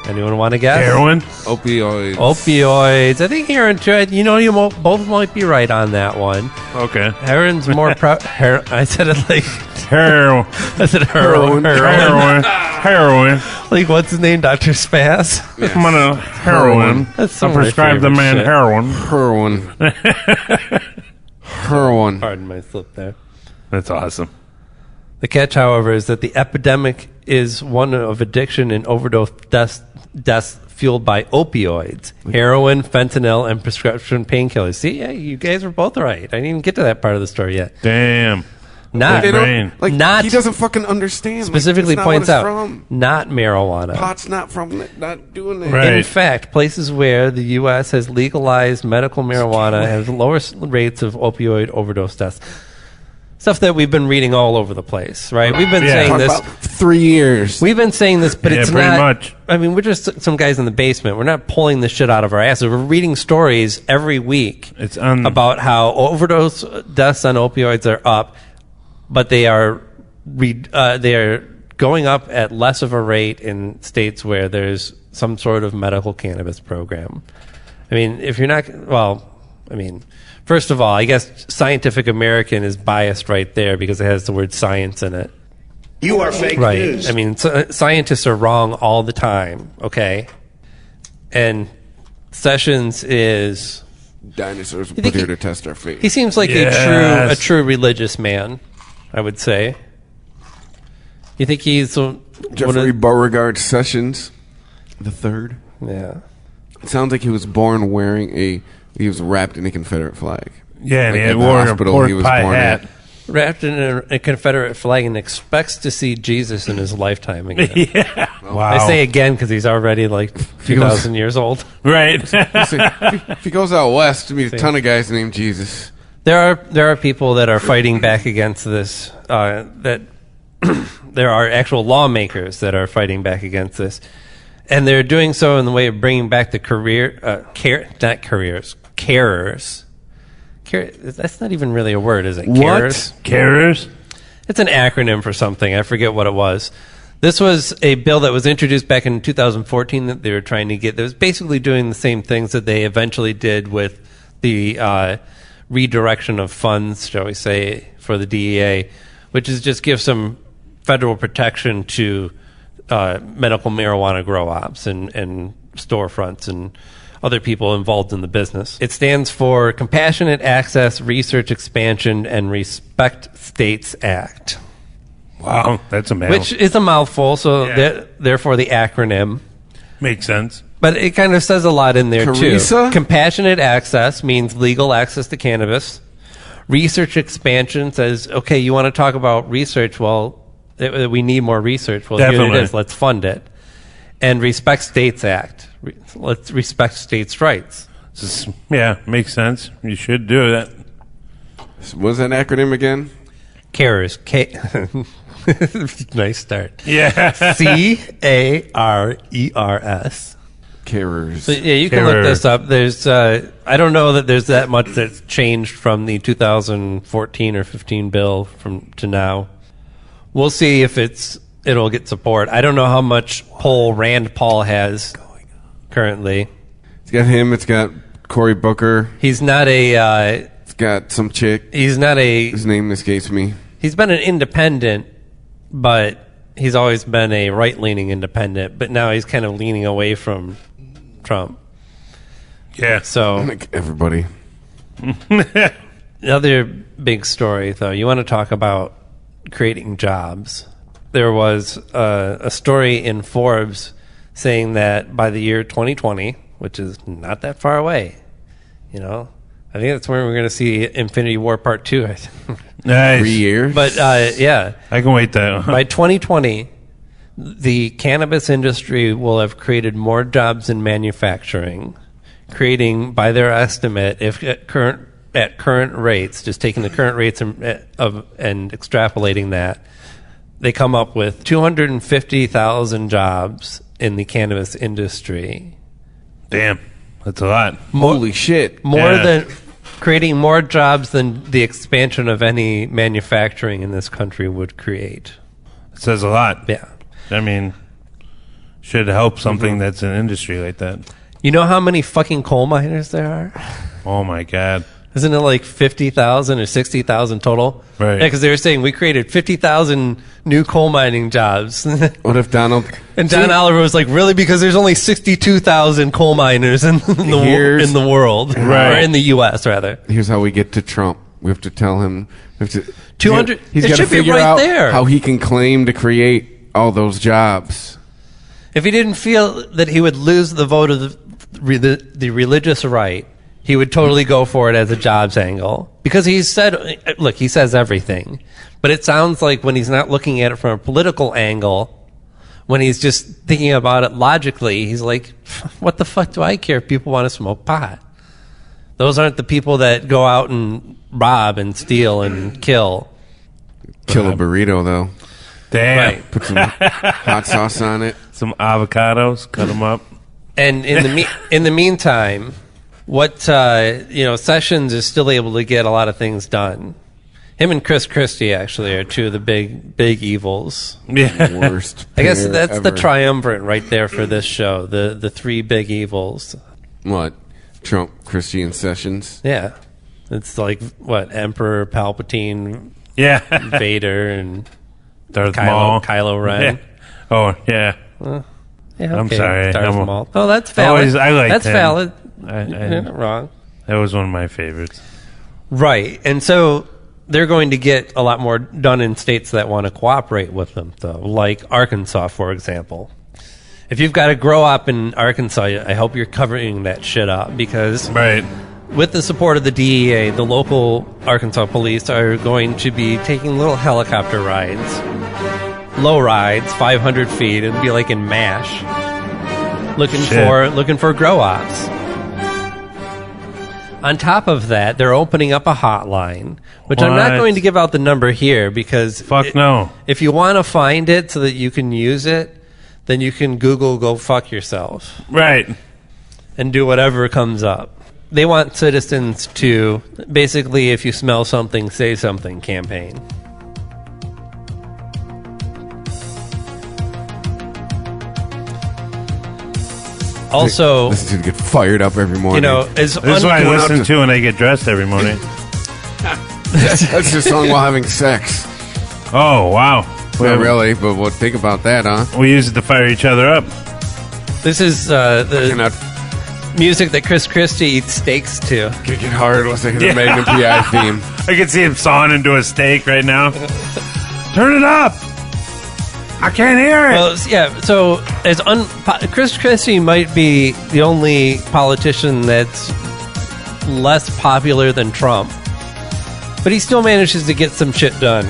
anyone want to guess? Heroin? Opioids. I think heroin too. You both might be right on that one. Okay. Heroin's more I said it like Heroin. I said heroin. Heroin. Like, what's his name? Dr. Spaz? I'm on a heroin. That's some I of my prescribed the favorite man shit. heroin. Heroin. Pardon my slip there. That's awesome. The catch, however, is that the epidemic is one of addiction and overdose deaths fueled by opioids, heroin, fentanyl, and prescription painkillers. See, yeah, you guys were both right. I didn't even get to that part of the story yet. Damn. Not, They Brain. don't, Not- he doesn't fucking understand. specifically It's not points what out, it's from. not marijuana. Pot's not from it. Not doing that. Right. In fact, places where the U.S. has legalized medical marijuana have lower rates of opioid overdose deaths. Stuff that we've been reading all over the place, right? We've been saying Talk this. about 3 years. We've been saying this, but Yeah, it's pretty not. much. I mean, we're just some guys in the basement. We're not pulling this shit out of our asses. We're reading stories every week It's on about how overdose deaths on opioids are up, but they are going up at less of a rate in states where there's some sort of medical cannabis program. I mean, if you're not, first of all, I guess Scientific American is biased right there because it has the word science in it. You are fake Right. news. I mean, scientists are wrong all the time, okay? And Sessions is... Dinosaurs think put here he- to test our faith. He seems like Yes. a true religious man, I would say. You think he's... Jeffrey Beauregard Sessions the third. Yeah. It sounds like he was born wearing he was wrapped in a Confederate flag. Yeah, and Like he at had the wore a hospital pork he was pie born hat. Wrapped in a Confederate flag and expects to see Jesus in his lifetime again. Yeah. Wow. I say again because he's already like 2,000 years old. Right. If he goes out west, to meet a ton of guys named Jesus. There are people that are fighting back against this. That there are actual lawmakers that are fighting back against this. And they're doing so in the way of bringing back the carers. That's not even really a word, is it? Carers? Carers? It's an acronym for something. I forget what it was. This was a bill that was introduced back in 2014 that they were trying to get. That was basically doing the same things that they eventually did with the redirection of funds, shall we say, for the DEA, which is just give some federal protection to medical marijuana grow-ops and storefronts and other people involved in the business. It stands for Compassionate Access, Research Expansion, and Respect States Act. Wow, that's a mouthful. Which is a mouthful, so therefore the acronym. Makes sense. But it kind of says a lot in there, Teresa? too. Compassionate access means legal access to cannabis. Research expansion says, okay, you want to talk about research? Well, we need more research. Well, Definitely. here it is. Let's fund it. And Respect States Act. Let's respect states' rights. Yeah, makes sense. You should do that. What's that acronym again? CARES. Nice start. Yeah. CARERS. Carers. So, yeah, you can look this up. There's, I don't know that there's that much that's changed from the 2014 or 15 bill to now. We'll see if it'll get support. I don't know how much pull Rand Paul has currently. It's got him. It's got Cory Booker. He's not a. It's got some chick. He's not a. His name escapes me. He's been an independent, but he's always been a right-leaning independent. But now he's kind of leaning away from Trump. Yeah. So like everybody. Another big story, though. You want to talk about creating jobs? There was a story in Forbes saying that by the year 2020, which is not that far away, I think that's when we're going to see Infinity War Part 2. Nice. 3 years. But yeah, I can wait that. by 2020, the cannabis industry will have created more jobs in manufacturing, creating, by their estimate, if at current rates, just taking the current rates and extrapolating that, they come up with 250,000 jobs in the cannabis industry. Damn, that's a lot. Holy shit. More than creating more jobs than the expansion of any manufacturing in this country would create. It says a lot. Yeah. I mean, should help something that's an industry like that. You know how many fucking coal miners there are? Oh my God. Isn't it like 50,000 or 60,000 total? Right. Yeah, because they were saying we created 50,000 new coal mining jobs. What if Donald... And Don Oliver was like, really? Because there's only 62,000 coal miners in the world. Right. Or in the U.S., rather. Here's how we get to Trump. We have to tell him... 200... He's it got to should be figure right out there. how he can claim to create all those jobs. If he didn't feel that he would lose the vote of the religious right, he would totally go for it as a jobs angle. Because he said, look, he says everything. But it sounds like when he's not looking at it from a political angle, when he's just thinking about it logically, he's like, what the fuck do I care if people want to smoke pot? Those aren't the people that go out and rob and steal and kill. Kill a burrito, though. Damn. Right. Put some hot sauce on it. Some avocados, cut them up. And in the meantime, what Sessions is still able to get a lot of things done. Him and Chris Christie actually are two of the big evils. Yeah. Worst. I guess pair that's ever. the triumvirate right there for this show. The three big evils. What? Trump, Christie, and Sessions? Yeah, it's like what Emperor Palpatine, Yeah. Vader, and Darth Maul. Kylo Ren. Yeah. Oh, yeah. Yeah, I'm sorry. Darth I'm Maul. Oh, that's valid. I like that's him. valid. I- Not wrong. That was one of my favorites. Right, and so they're going to get a lot more done in states that want to cooperate with them, though, like Arkansas, for example. If you've got to grow up in Arkansas, I hope you're covering that shit up, because Right. with the support of the DEA, the local Arkansas police are going to be taking little helicopter rides, low rides, 500 feet. It'd be like in MASH, looking Shit. for grow ops. On top of that, they're opening up a hotline, which I'm not What? going to give out the number here because no. If you want to find it so that you can use it, then you can Google "go fuck yourself." Right. And do whatever comes up. They want citizens to basically, if you smell something, say something campaign. Also, this is going to get fired up every morning. You know, this is what I listen to when I get dressed every morning. That's the song while having sex. Oh, wow. Well, really, but what? Think about that, huh? We use it to fire each other up. This is the music that Chris Christie eats steaks to. Kick it hard. Let's take the Magnum PI theme. I can see him sawing into a steak right now. Turn it up. I can't hear it. Well, yeah. So Chris Christie might be the only politician that's less popular than Trump, but he still manages to get some shit done.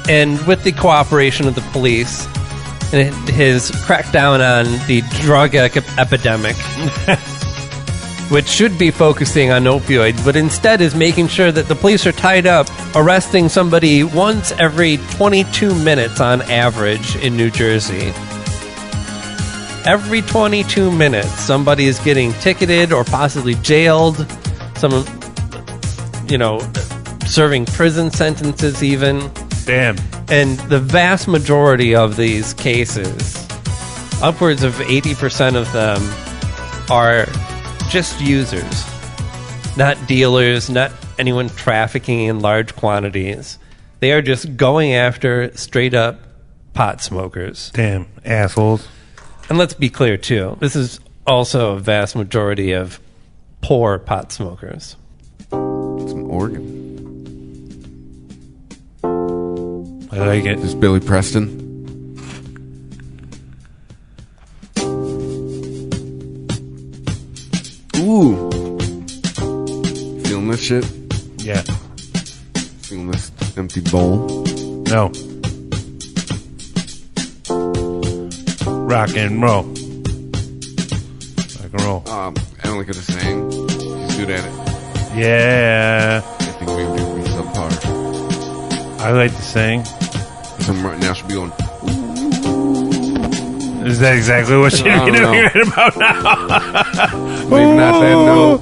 And with the cooperation of the police and his crackdown on the drug epidemic, which should be focusing on opioids, but instead is making sure that the police are tied up, arresting somebody once every 22 minutes on average in New Jersey. Every 22 minutes, somebody is getting ticketed or possibly jailed. Some, serving prison sentences even. Damn. And the vast majority of these cases, upwards of 80% of them, are just users, not dealers, not anyone trafficking in large quantities. They are just going after straight up pot smokers. Damn, assholes. And let's be clear, too. This is also a vast majority of poor pot smokers. It's an organ. I like it. This is Billy Preston. Ooh. Feeling this shit? Yeah. Feeling this empty bowl? No. Rock and roll. Rock and roll. I don't like what it's saying. She's good at it. Yeah. I think maybe we'll be subpar. I like to sing. Some right now should be going. Is that exactly what you're doing right about now? Maybe not that note.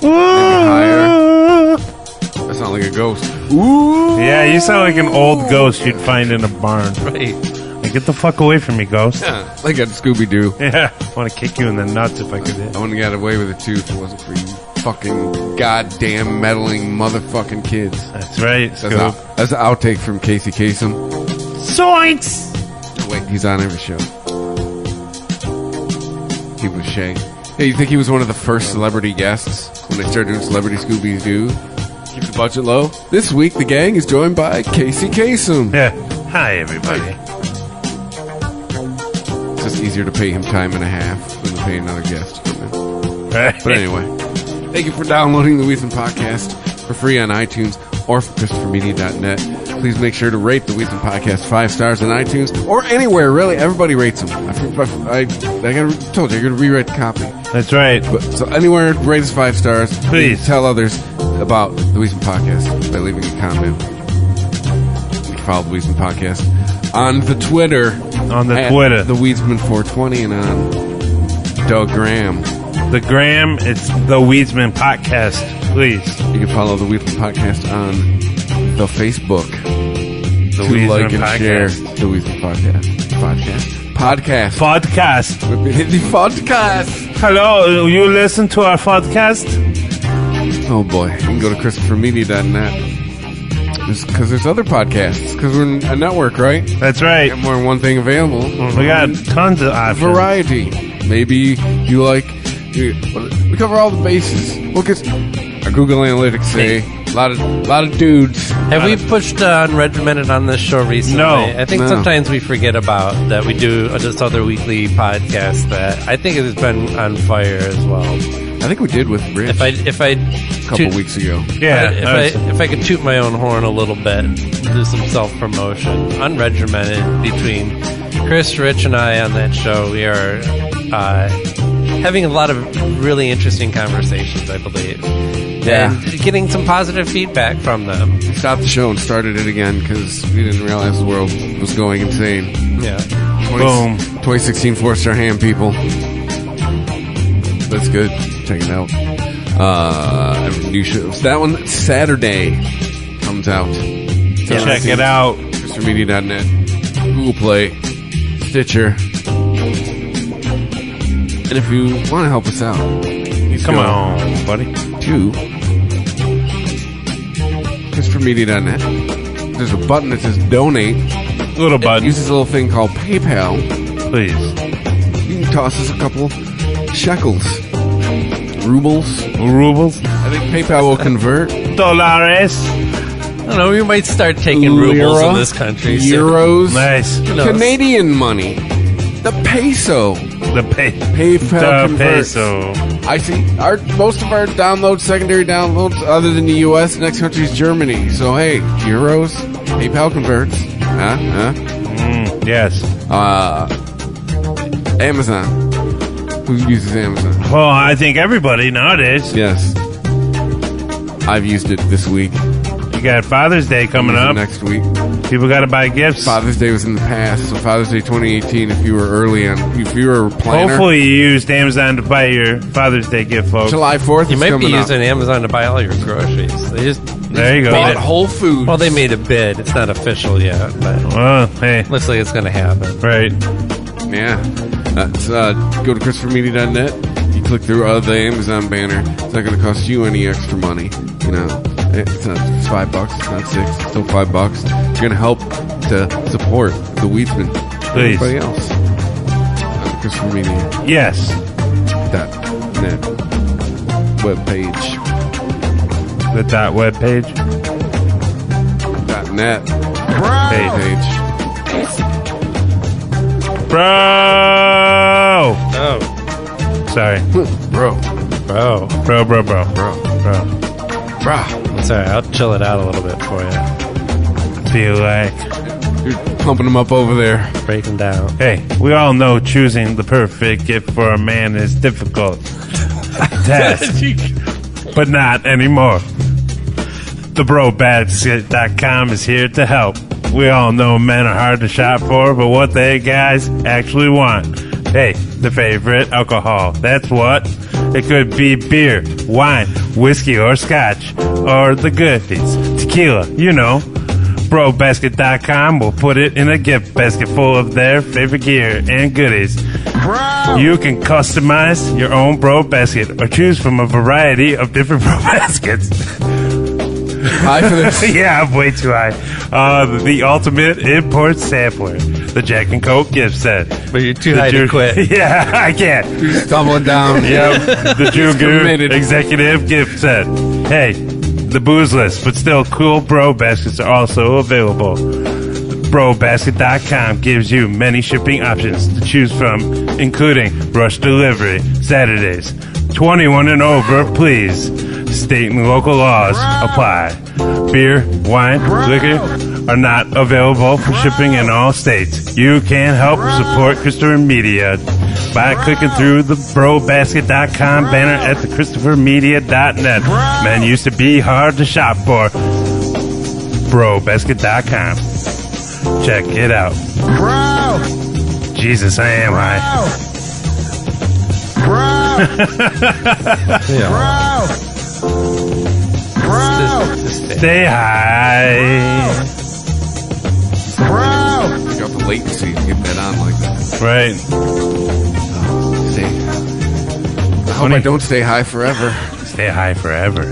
Maybe higher. That sounds like a ghost. Ooh. Yeah, you sound like an old ghost you'd find in a barn. Right. Like, get the fuck away from me, ghost. Yeah, like a Scooby-Doo. Yeah, I want to kick you in the nuts if I could. I wouldn't have got away with it, too, if it wasn't for you fucking goddamn meddling motherfucking kids. That's right, That's an outtake from Casey Kasem. Zoinks! Oh, wait, he's on every show. He was Shay. Hey, you think he was one of the first celebrity guests when they started doing Celebrity Scooby-Doo? Keep the budget low. This week, the gang is joined by Casey Kasem. Yeah. Hi, everybody. It's just easier to pay him time and a half than to pay another guest. Right. But anyway, thank you for downloading the Weasel Podcast for free on iTunes or from ChristopherMedia.net. Please make sure to rate the Weasel Podcast 5 stars on iTunes or anywhere, really. Everybody rates them. I told you, you're going to rewrite the copy. That's right. So anywhere, rate us 5 stars. Please. Tell others about the Weasel Podcast by leaving a comment. You can follow the Weasel Podcast on the Twitter. On the Twitter. The Weedsman420 and on Doug Graham. The Graham, it's the Weedsman Podcast. Please. You can follow the Weedsman Podcast on the Facebook. The to Weedsman like and Podcast. share the Weedsman Podcast. Podcast. The podcast. Hello, you listen to our podcast? Oh boy. You can go to ChristopherMedia.net. Because there's other podcasts. Because we're a network, right? That's right. We have more than one thing available. We got tons of options. Variety. Maybe you like... We cover all the bases. Look at our Google Analytics say a lot of dudes. Have we pushed unregimented on this show recently? No. I think sometimes we forget about that we do this other weekly podcast that I think it has been on fire as well. I think we did with Rich if I a couple weeks ago. Yeah. If I could toot my own horn a little bit, do some self-promotion. Unregimented between Chris, Rich, and I on that show, we are having a lot of really interesting conversations, I believe. Yeah. And getting some positive feedback from them. We stopped the show and started it again because we didn't realize the world was going insane. Yeah. Boom. 2016 4-star ham, people. That's good. Check it out. New shows. That one Saturday comes out. Check it out. ChristopherMedia.net, Google Play, Stitcher. And if you want to help us out, Come on, buddy. to ChristopherMedia.net. There's a button that says donate. Little button. Use this little thing called PayPal. Please. You can toss us a couple shekels. Rubles. I think PayPal will convert. Dollars. I don't know, we might start taking rubles in this country. Euros. Nice. Canadian money. The peso. The PayPal the converts. peso. I see. Most of our downloads, secondary downloads, other than the U.S., next country is Germany. So, hey, euros, PayPal converts. Yes. Amazon. Who uses Amazon? Well, I think everybody nowadays. Yes. I've used it this week. You got Father's Day coming up. Next week. People got to buy gifts. Father's Day was in the past, so Father's Day 2018, if you were early on, if you were a planner. Hopefully you used Amazon to buy your Father's Day gift, folks. July 4th You is might be coming up. using Amazon to buy all your groceries. There you go. Bought Whole Foods. Well, they made a bid. It's not official yet, but Well, hey. looks like it's going to happen. Right. Yeah. That's, go to ChristopherMedia.net. You click through the Amazon banner. It's not going to cost you any extra money. You know, it's not $5. It's not $6. It's still $5. You're going to help to support the Weedsman. Please. Everybody else. Christopher Media. Yes. .net webpage. The .web page. .net Page. Bro! Oh. Sorry. Bro. Bro. It's all right. I'll chill it out a little bit for you. Feel like. You're pumping them up over there. Break them down. Hey, we all know choosing the perfect gift for a man is difficult task, but not anymore. TheBroBasket.com is here to help. We all know men are hard to shop for, but what they guys actually want. Hey, the favorite alcohol. That's what. It could be beer, wine, whiskey, or scotch, or the goodies, tequila, you know. BroBasket.com will put it in a gift basket full of their favorite gear and goodies. You can customize your own Bro Basket or choose from a variety of different Bro Baskets. High for this? Yeah, I'm way too high. The ultimate import sampler, the Jack and Coke gift set. But you're too high to quit. Yeah, I can't. You're stumbling down. Yep, the Jugu executive gift set. Hey, the booze list, but still cool Bro Baskets are also available. BroBasket.com gives you many shipping options to choose from, including rush delivery, Saturdays, 21 and over, please. State and local laws apply. Beer, wine, liquor are not available for shipping in all states. You can help support Christopher Media by clicking through the BroBasket.com banner at the ChristopherMedia.net. Men used to be hard to shop for. BroBasket.com. Check it out. Jesus, I am high. Stay high. You got the latency to get that on like that. Right. I hope I don't stay high forever. Stay high forever.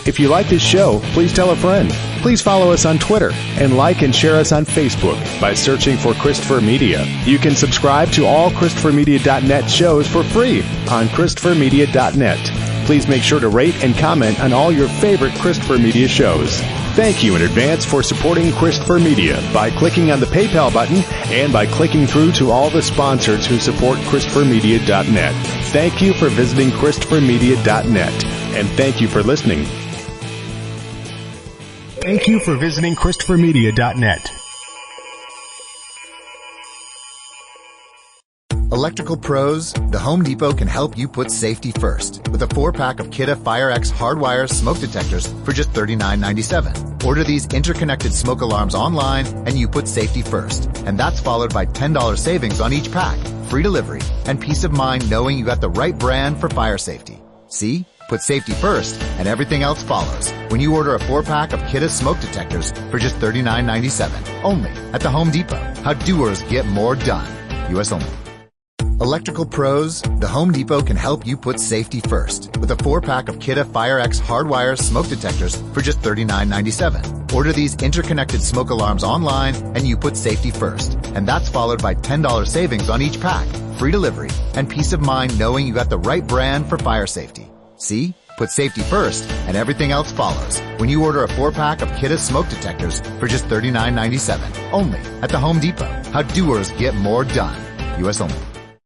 If you like this show, please tell a friend. Please follow us on Twitter and like and share us on Facebook by searching for Christopher Media. You can subscribe to all ChristopherMedia.net shows for free on ChristopherMedia.net. Please make sure to rate and comment on all your favorite Christopher Media shows. Thank you in advance for supporting Christopher Media by clicking on the PayPal button and by clicking through to all the sponsors who support ChristopherMedia.net. Thank you for visiting ChristopherMedia.net, and thank you for listening. Thank you for visiting ChristopherMedia.net. Electrical pros, the Home Depot can help you put safety first with a 4-pack of Kidde FireX hardwire smoke detectors for just $39.97. Order these interconnected smoke alarms online and you put safety first. And that's followed by $10 savings on each pack, free delivery, and peace of mind knowing you got the right brand for fire safety. See? Put safety first and everything else follows when you order a 4-pack of Kidde smoke detectors for just $39.97. Only at the Home Depot. How doers get more done. U.S. only. Electrical pros, the Home Depot can help you put safety first with a 4-pack of Kidde FireX hardwire smoke detectors for just $39.97. Order these interconnected smoke alarms online and you put safety first. And that's followed by $10 savings on each pack, free delivery, and peace of mind knowing you got the right brand for fire safety. See? Put safety first and everything else follows when you order a 4-pack of Kidde smoke detectors for just $39.97. Only at the Home Depot. How doers get more done. U.S. only.